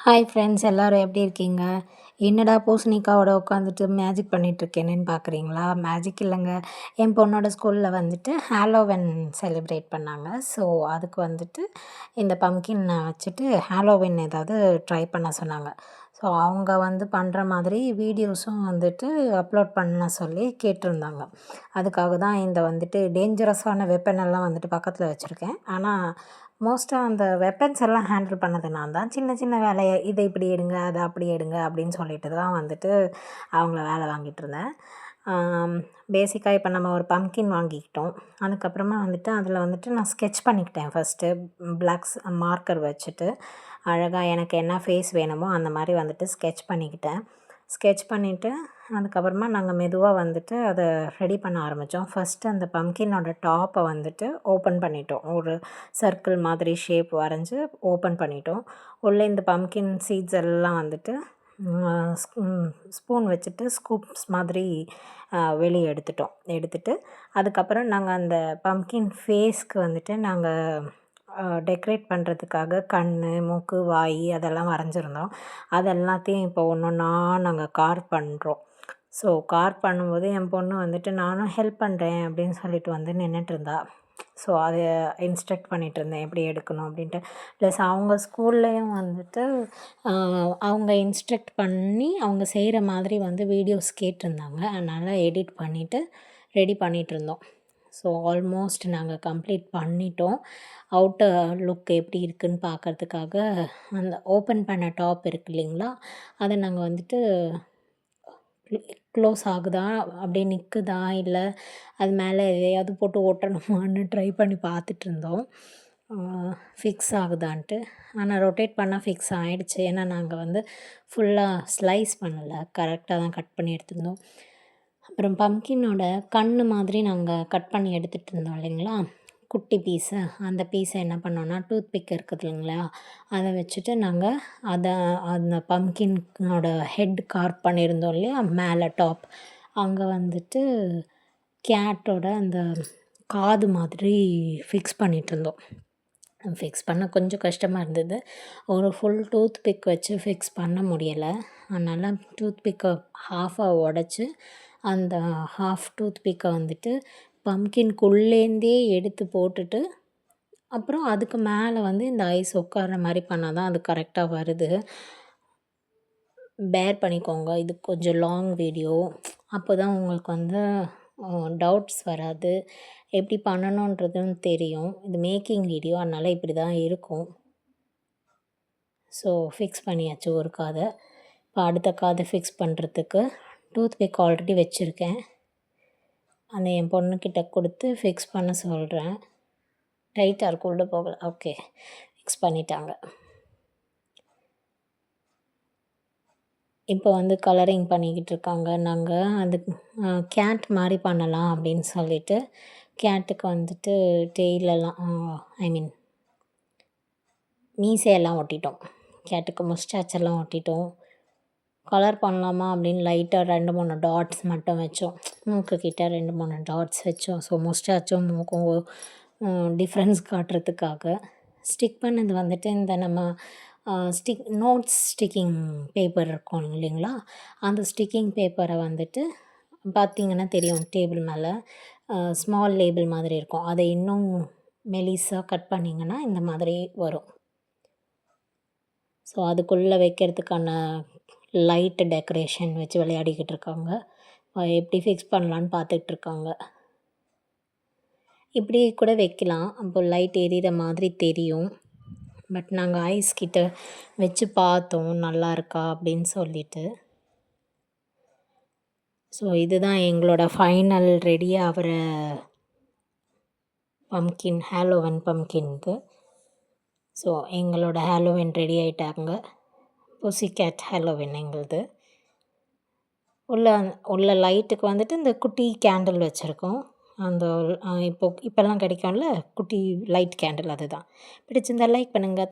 Hi friends, எல்லாரும் எப்படி இருக்கீங்க? என்னடா பூசணிக்காவோட உட்காந்துட்டு மேஜிக் பண்ணிகிட்ருக்கேனேன்னு பார்க்குறீங்களா? மேஜிக் இல்லைங்க. என் பொண்ணோட ஸ்கூலில் வந்துட்டு ஹாலோவின் செலிப்ரேட் பண்ணாங்க. ஸோ அதுக்கு வந்துட்டு இந்த பம்கினை வச்சுட்டு ஹாலோவின் ஏதாவது ட்ரை பண்ண சொன்னாங்க. ஸோ அவங்க வந்து பண்ணுற மாதிரி வீடியோஸும் வந்துட்டு அப்லோட் பண்ண சொல்லி கேட்டிருந்தாங்க. அதுக்காக தான் இந்த வந்துட்டு டேஞ்சரஸான வெப்பனெல்லாம் வந்துட்டு பக்கத்தில் வச்சுருக்கேன். ஆனால் மோஸ்ட்டாக அந்த வெப்பன்ஸ் எல்லாம் ஹேண்டில் பண்ணது நான் தான். சின்ன சின்ன வேலையை இதை இப்படி எடுங்க, அதை அப்படி எடுங்க அப்படின்னு சொல்லிட்டு தான் வந்துட்டு அவங்கள வேலை வாங்கிட்டுருந்தேன். பேசிக்காக இப்போ நம்ம ஒரு பம்கின் வாங்கிக்கிட்டோம். அதுக்கப்புறமா வந்துட்டு அதில் வந்துட்டு நான் ஸ்கெட்ச் பண்ணிக்கிட்டேன். ஃபஸ்ட்டு பிளாக்ஸ் மார்க்கர் வச்சுட்டு அழகாக எனக்கு என்ன ஃபேஸ் வேணுமோ அந்த மாதிரி வந்துட்டு ஸ்கெட்ச் பண்ணிக்கிட்டேன். ஸ்கெட்ச் பண்ணிவிட்டு அதுக்கப்புறமா நாங்கள் மெதுவாக வந்துட்டு அதை ரெடி பண்ண ஆரம்பித்தோம். ஃபஸ்ட்டு அந்த பம்கினோட டாப்பை வந்துட்டு ஓப்பன் பண்ணிட்டோம். ஒரு சர்க்கிள் மாதிரி ஷேப் வரைஞ்சி ஓப்பன் பண்ணிட்டோம். உள்ளே இந்த பம்கின் சீட்ஸ் எல்லாம் வந்துட்டு ஸ்பூன் வச்சுட்டு ஸ்கூப்ஸ் மாதிரி வெளியே எடுத்துட்டு அதுக்கப்புறம் நாங்கள் அந்த பம்கின் ஃபேஸ்க்கு வந்துட்டு நாங்கள் டெக்கரேட் பண்ணுறதுக்காக கண், மூக்கு, வாய் அதெல்லாம் வரைஞ்சிருந்தோம். அது எல்லாத்தையும் இப்போ ஒன்று ஒன்றா நாங்கள் கார்வ் பண்ணுறோம். ஸோ கார்வ் பண்ணும்போது என் பொண்ணு வந்துட்டு நானும் ஹெல்ப் பண்ணுறேன் அப்படின்னு சொல்லிட்டு வந்து நின்றுட்டுருந்தா. ஸோ அதை இன்ஸ்ட்ரக்ட் பண்ணிகிட்ருந்தேன் எப்படி எடுக்கணும் அப்படின்ட்டு. ப்ளஸ் அவங்க ஸ்கூல்லேயும் வந்துட்டு அவங்க இன்ஸ்ட்ரக்ட் பண்ணி அவங்க செய்கிற மாதிரி வந்து வீடியோஸ் கேட்டிருந்தாங்க. அதனால் எடிட் பண்ணிவிட்டு ரெடி பண்ணிகிட்ருந்தோம். ஸோ ஆல்மோஸ்ட் நாங்கள் கம்ப்ளீட் பண்ணிட்டோம். அவுட்டர் லுக் எப்படி இருக்குதுன்னு பார்க்குறதுக்காக அந்த ஓப்பன் பண்ண டாப் இருக்குது இல்லைங்களா, அதை நாங்கள் வந்துட்டு க்ளோஸ் ஆகுதா, அப்படியே நிற்குதா, இல்லை அது மேலே எதையாவது போட்டு ஒட்டணுமான்னு ட்ரை பண்ணி பார்த்துட்ருந்தோம். ஃபிக்ஸ் ஆகுதான்ட்டு. ஆனால் ரொட்டேட் பண்ணால் ஃபிக்ஸ் ஆகிடுச்சு. ஏன்னா நாங்கள் வந்து ஃபுல்லாக ஸ்லைஸ் பண்ணலை, கரெக்டாக தான் கட் பண்ணி எடுத்துருந்தோம். அப்புறம் பம்கினோட கண் மாதிரி நாங்கள் கட் பண்ணி எடுத்துகிட்டு இருந்தோம் இல்லைங்களா, குட்டி பீஸு. அந்த பீஸை என்ன பண்ணோன்னா டூத் பிக் இருக்குது இல்லைங்களா, அதை வச்சுட்டு நாங்கள் அந்த பம்கினோட ஹெட் கார்வ் பண்ணியிருந்தோம் இல்லையா, மேலே டாப் அங்கே வந்துட்டு கேட்டோட அந்த காது மாதிரி ஃபிக்ஸ் பண்ணிகிட்ருந்தோம். ஃபிக்ஸ் பண்ண கொஞ்சம் கஷ்டமாக இருந்தது. ஒரு ஃபுல் டூத் பிக் வச்சு ஃபிக்ஸ் பண்ண முடியலை. அதனால் டூத் பிக்கை ஹாஃபாக உடச்சி அந்த ஹாஃப் டூத் பிக்கை வந்துட்டு பம்கின்குள்ளேருந்தே எடுத்து போட்டுட்டு அப்புறம் அதுக்கு மேலே வந்து இந்த ஐஸ் உட்கார்ற மாதிரி பண்ணால் தான் அது கரெக்டாக வருது. பேர் பண்ணிக்கோங்க, இது கொஞ்சம் லாங் வீடியோ. அப்போ தான் உங்களுக்கு வந்து டவுட்ஸ் வராது, எப்படி பண்ணணுன்றதும் தெரியும். இது மேக்கிங் வீடியோ, அதனால் இப்படி தான் இருக்கும். ஸோ ஃபிக்ஸ் பண்ணியாச்சு ஒரு காதை. இப்போ அடுத்த காதை ஃபிக்ஸ் பண்ணுறதுக்கு டூத் பிக் ஆல்ரெடி வச்சுருக்கேன். அதை என் பொண்ணுக்கிட்ட கொடுத்து ஃபிக்ஸ் பண்ண சொல்கிறேன். டைட்டாக இருக்கும், உள்ளே போகலை. ஓகே, ஃபிக்ஸ் பண்ணிட்டாங்க. இப்போ வந்து கலரிங் பண்ணிக்கிட்டு இருக்காங்க. நாங்கள் அது கேட் மாதிரி பண்ணலாம் அப்படின்னு சொல்லிட்டு கேட்டுக்கு வந்துட்டு டெய்லெல்லாம் மீசையெல்லாம் ஒட்டிட்டோம். கேட்டுக்கு முஸ்டாச்செல்லாம் ஒட்டிட்டோம். கலர் பண்ணலாமா அப்படின்னு லைட்டாக 2-3 டாட்ஸ் மட்டும் வச்சோம். மூக்குக்கிட்ட 2-3 டாட்ஸ் வச்சோம். ஸோ முஸ்டாச்சும் மூக்கும் டிஃப்ரென்ஸ் காட்டுறதுக்காக. ஸ்டிக் பண்ணது வந்துட்டு இந்த நம்ம நோட்ஸ் ஸ்டிக்கிங் பேப்பர் இருக்கும் இல்லைங்களா, அந்த ஸ்டிக்கிங் பேப்பரை வந்துட்டு பார்த்திங்கன்னா தெரியும், டேபிள் மேலே ஸ்மால் லேபிள் மாதிரி இருக்கும். அதை இன்னும் மெலிசாக கட் பண்ணிங்கன்னா இந்த மாதிரி வரும். ஸோ அதுக்குள்ளே வைக்கிறதுக்கான லைட்டு டெக்கரேஷன் வச்சு விளையாடிக்கிட்டு இருக்காங்க. எப்படி ஃபிக்ஸ் பண்ணலான்னு பார்த்துட்ருக்காங்க. இப்படி கூட வைக்கலாம், அப்போ லைட் எரியிற மாதிரி தெரியும். பட் நாங்கள் ஐஸ் கிட்ட வச்சு பார்த்தோம் நல்லா இருக்கா அப்படின்னு சொல்லிட்டு. ஸோ இதுதான் எங்களோட ஃபைனல் ரெடி ஆகிற பம்கின், ஹாலோவின் பம்கின்க்கு. ஸோ எங்களோட ஹாலோவின் ரெடி ஆகிட்டாங்க. புசி கேட் ஹாலோவின் எங்களுது. உள்ள லைட்டுக்கு வந்துட்டு இந்த குட்டி கேண்டில் வச்சுருக்கோம். அந்த இப்போல்லாம் கிடைக்கும்ல குட்டி லைட் கேண்டில், அதுதான். பிடிச்சிருந்தா லைக் பண்ணுங்கள்.